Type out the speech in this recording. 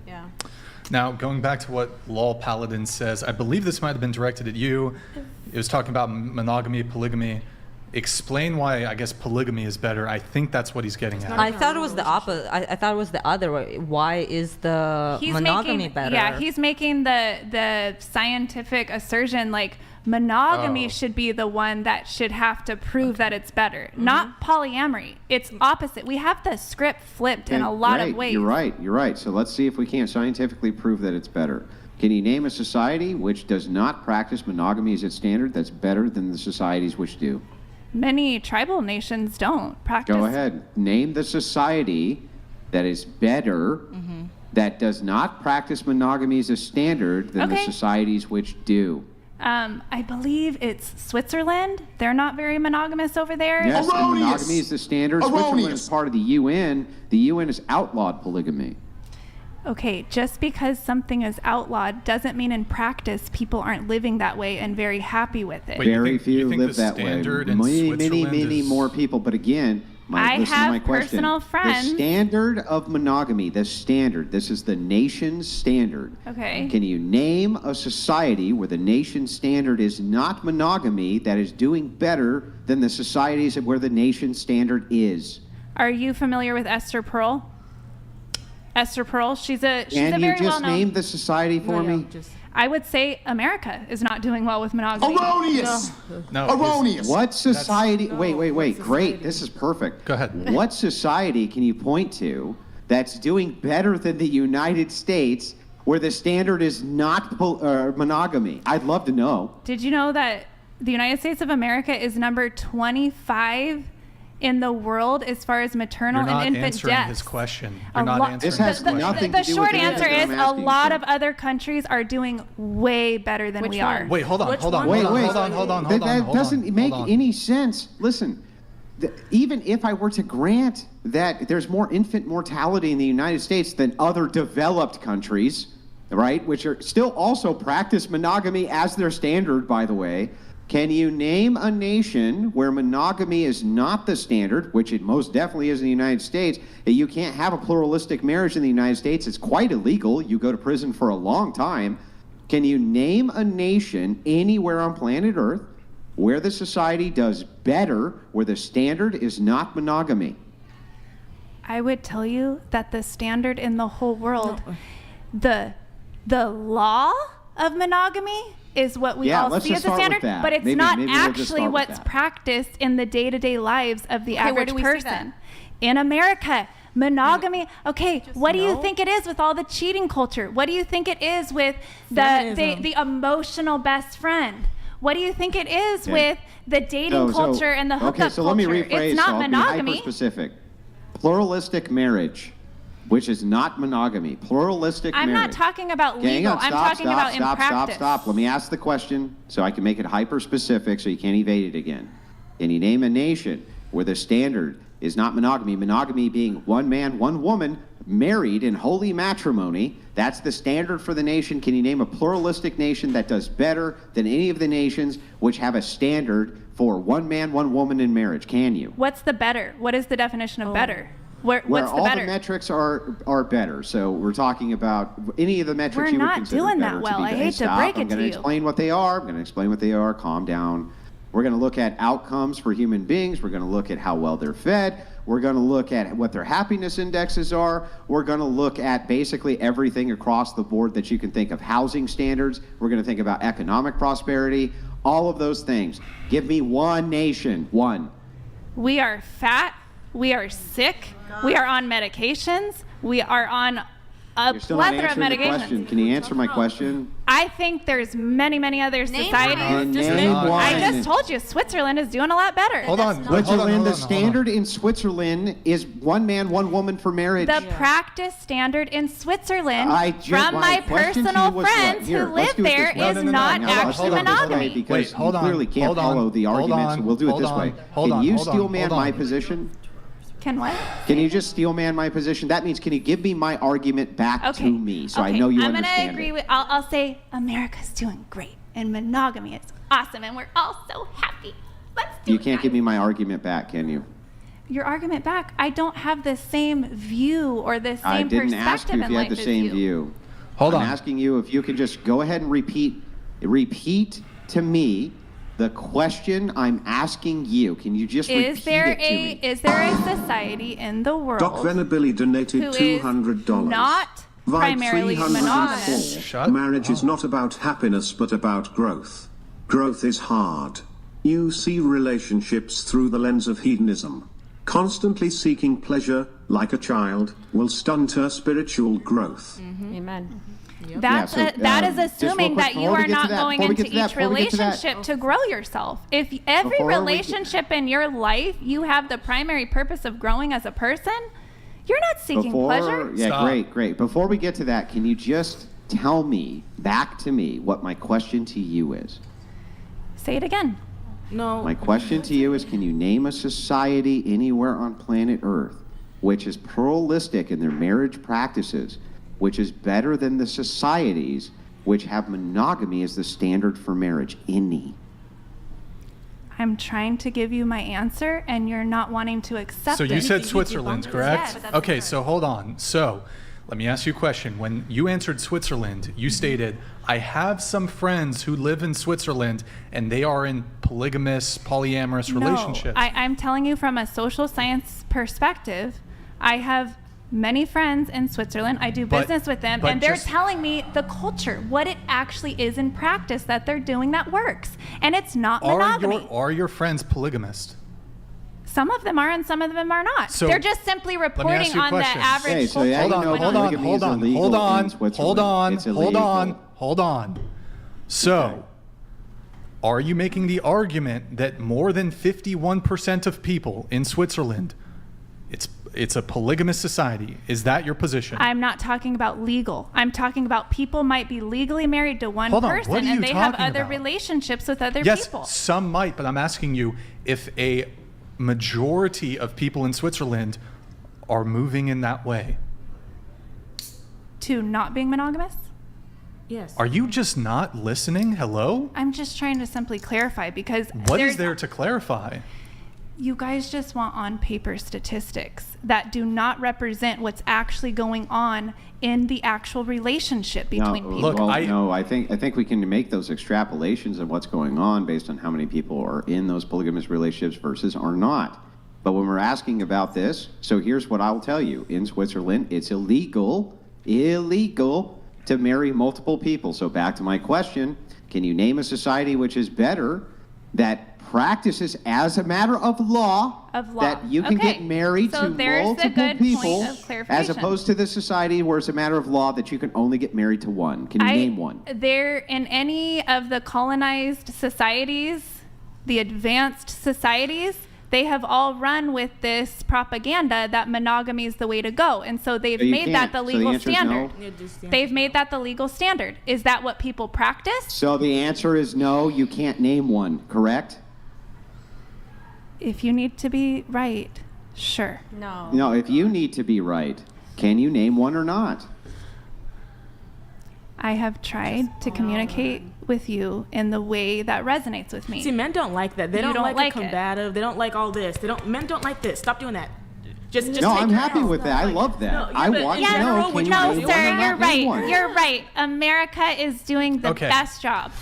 Yeah. Now, going back to what Lol Paladin says, I believe this might have been directed at you. It was talking about monogamy, polygamy. Explain why, I guess, polygamy is better. I think that's what he's getting at. I thought it was the opposite. I thought it was the other way. Why is the monogamy better? Yeah, he's making the scientific assertion like monogamy should be the one that should have to prove that it's better, not polyamory. It's opposite. We have the script flipped in a lot of ways. You're right. So let's see if we can't scientifically prove that it's better. Can you name a society which does not practice monogamy as its standard that's better than the societies which do? Many tribal nations don't practice. Go ahead. Name the society that is better, that does not practice monogamy as a standard than the societies which do. I believe it's Switzerland. They're not very monogamous over there. Yes, and monogamy is the standard. Switzerland is part of the UN. The UN has outlawed polygamy. Okay, just because something is outlawed doesn't mean in practice people aren't living that way and very happy with it. Wait, Very few live that way. Many more people. But again, listen to my question. Personal friends. The standard of monogamy, this is the nation's standard. Okay. Can you name a society where the nation's standard is not monogamy that is doing better than the societies where the nation's standard is? Are you familiar with Esther Perel? Esther Perel, she's a very well-known. Can you just name the society for me? I would say America is not doing well with monogamy. Erroneous! No. Erroneous! What society? Wait. Great. This is perfect. Go ahead. What society can you point to that's doing better than the United States where the standard is not monogamy? I'd love to know. Did you know that the United States of America is number 25 in the world as far as maternal and infant deaths? You're not answering his question. You're not answering This has his question. nothing The to do short with answer is I'm a asking. lot of other countries are doing way better than we are. Wait, hold on. Wait. Hold on. That doesn't make any sense. Listen, even if I were to grant that there's more infant mortality in the United States than other developed countries, right, which are still also practice monogamy as their standard, by the way, can you name a nation where monogamy is not the standard, which it most definitely is in the United States? You can't have a pluralistic marriage in the United States. It's quite illegal. You go to prison for a long time. Can you name a nation anywhere on planet Earth where the society does better, where the standard is not monogamy? I would tell you that the standard in the whole world, the law of monogamy is what we all see as a standard, but it's not actually what's practiced in the day-to-day lives of the average person. In America, monogamy, what do you think it is with all the cheating culture? What do you think it is with the emotional best friend? What do you think it is with the dating culture and the hookup culture? Let me rephrase. It's not monogamy. I'll be hyper-specific. Pluralistic marriage, which is not monogamy. Pluralistic marriage. I'm not talking about legal. I'm talking about in practice. Stop. Let me ask the question so I can make it hyper-specific so you can't evade it again. Can you name a nation where the standard is not monogamy? Monogamy being one man, one woman, married in holy matrimony. That's the standard for the nation. Can you name a pluralistic nation that does better than any of the nations which have a standard for one man, one woman in marriage? Can you? What's the better? What is the definition of better? What's all the better? The metrics are better. So we're talking about any of the metrics you would consider better. We're not doing that well. I hate to break it to you. I'm going to explain what they are. Calm down. We're going to look at outcomes for human beings. We're going to look at how well they're fed. We're going to look at what their happiness indexes are. We're going to look at basically everything across the board that you can think of. Housing standards. We're going to think about economic prosperity. All of those things. Give me one nation. One. We are fat. We are sick. We are on medications. We are on a plethora of medications. Can you answer my question? I think there's many other societies. I just told you, Switzerland is doing a lot better. Hold on. The standard in Switzerland is one man, one woman for marriage. The practice standard in Switzerland from my personal friends who live there is not actually monogamy. Because you clearly can't follow the argument, so we'll do it this way. Can you steel man my position? Can what? Can you just steel man my position? That means, can you give me my argument back to me so I know you understand I'm going to agree with, I'll say America's doing great and monogamy is awesome and we're all so happy. Let's do it. You can't give me my argument back, can you? your argument back. I don't have the same view or the same perspective in life as you. I didn't ask you if you had the same view. I'm asking you if you could just go ahead and repeat to me the question I'm asking you. Can you just repeat it to me? Is there a society in the world Doc Venabilly donated $200. Not primarily monogamous? Marriage is not about happiness but about growth. Growth is hard. You see relationships through the lens of hedonism. Constantly seeking pleasure, like a child, will stunt her spiritual growth. Amen. Yep. That is assuming that you are not going into each relationship to grow yourself. If every relationship in your life, you have the primary purpose of growing as a person, you're not seeking pleasure. Yeah, Stop. Great. Before we get to that, can you just tell me, back to me, what my question to you is? Say it again. No. My question to you is, can you name a society anywhere on planet Earth which is pluralistic in their marriage practices, which is better than the societies which have monogamy as the standard for marriage? Any? I'm trying to give you my answer, and you're not wanting to accept it. So you said Switzerland, correct? Yes. Okay, so hold on. So let me ask you a question. When you answered Switzerland, you stated, I have some friends who live in Switzerland, and they are in polygamous, polyamorous relationships. I'm telling you from a social science perspective, I have many friends in Switzerland. I do business with them, and they're telling me the culture, what it actually is in practice that they're doing that works. And it's not monogamy. Are your friends polygamist? Some of them are, and some of them are not. So they're just simply reporting on the average culture. Hold on. So, are you making the argument that more than 51% of people in Switzerland, it's a polygamous society? Is that your position? I'm not talking about legal. I'm talking about people might be legally married to one person, and they have other relationships with other people. Yes, some might, but I'm asking you if a majority of people in Switzerland are moving in that way. To not being monogamous? Yes. Are you just not listening? Hello? I'm just trying to simply clarify, because what is there to clarify? You guys just want on paper statistics that do not represent what's actually going on in the actual relationship between people. Look, I think we can make those extrapolations of what's going on based on how many people are in those polygamous relationships versus are not. But when we're asking about this, so here's what I'll tell you. In Switzerland, it's illegal to marry multiple people. So back to my question, can you name a society which is better, that practices as a matter of law that you can get married to multiple people, as opposed to the society where it's a matter of law that you can only get married to one? Can you name one? There, in any of the colonized societies, the advanced societies, they have all run with this propaganda that monogamy is the way to go. And so they've made that the legal standard. They've made that the legal standard. Is that what people practice? So the answer is no, you can't name one, correct? If you need to be right, sure. No, if you need to be right, can you name one or not? I have tried to communicate with you in the way that resonates with me. See, men don't like that. They don't like the combative. They don't like all this. Men don't like this. Stop doing that. Just no, I'm happy with that. I love that. I want to know. No, sir, you're right. You're right. America is doing the best job.